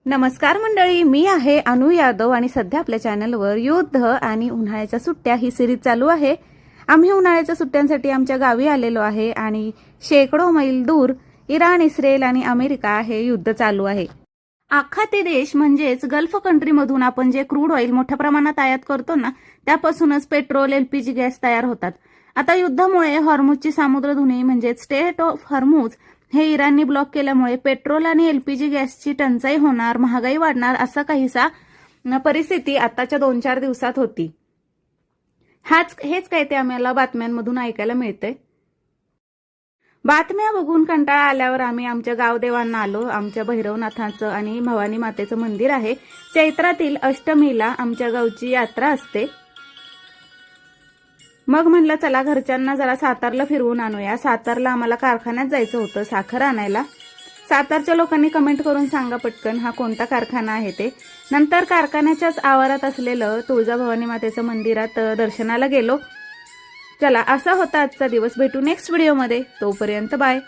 नमस्कार मंडळी, मी आहे अनु यादव आणि सध्या आपल्या चॅनलवर युद्ध आणि उन्हाळ्याच्या सुट्ट्या ही सिरीज चालू आहे। आम्ही उन्हाळ्याच्या सुट्ट्यांसाठी आमच्या गावी आलेलो आहे आणि शेकडो मैल दूर इराण, इस्रायल आणि अमेरिका हे युद्ध चालू आहे। अख्खा ते देश म्हणजेच गल्फ कंट्रीमधून आपण जे क्रूड ऑइल मोठ्या प्रमाणात आयात करतो ना, त्यापासूनच पेट्रोल, एलपीजी गॅस तयार होतात। आता युद्धामुळे हॉर्मुझची सामुद्रधुनी म्हणजे स्टेट ऑफ हॉर्मुझ हे इराणने ब्लॉक केल्यामुळे पेट्रोल आणि एलपीजी गॅसची टंचाई होणार, महागाई वाढणार असा काहीसा परिस्थिती आताच्या 2-4 दिवसात होती। हेच काय ते आम्हाला बातम्यांमधून ऐकायला मिळते। बातम्या बघून कंटाळा आल्यावर आम्ही आमच्या गावदेवांना आलो। आमच्या भैरवनाथाचं आणि भवानी मातेचं मंदिर आहे। चैत्रातील अष्टमीला आमच्या गावची यात्रा असते। मग म्हणलं चला घरच्यांना जरा सातारला फिरवून आणूया। सातारला आम्हाला कारखान्यात जायचं होतं साखर आणायला। सातारच्या लोकांनी कमेंट करून सांगा पटकन हा कोणता कारखाना आहे ते। नंतर कारखान्याच्याच आवारात असलेलं तुळजाभवानी मातेचं मंदिरात दर्शनाला गेलो। चला, असा होता आजचा दिवस। भेटू नेक्स्ट व्हिडिओमध्ये, तोपर्यंत बाय।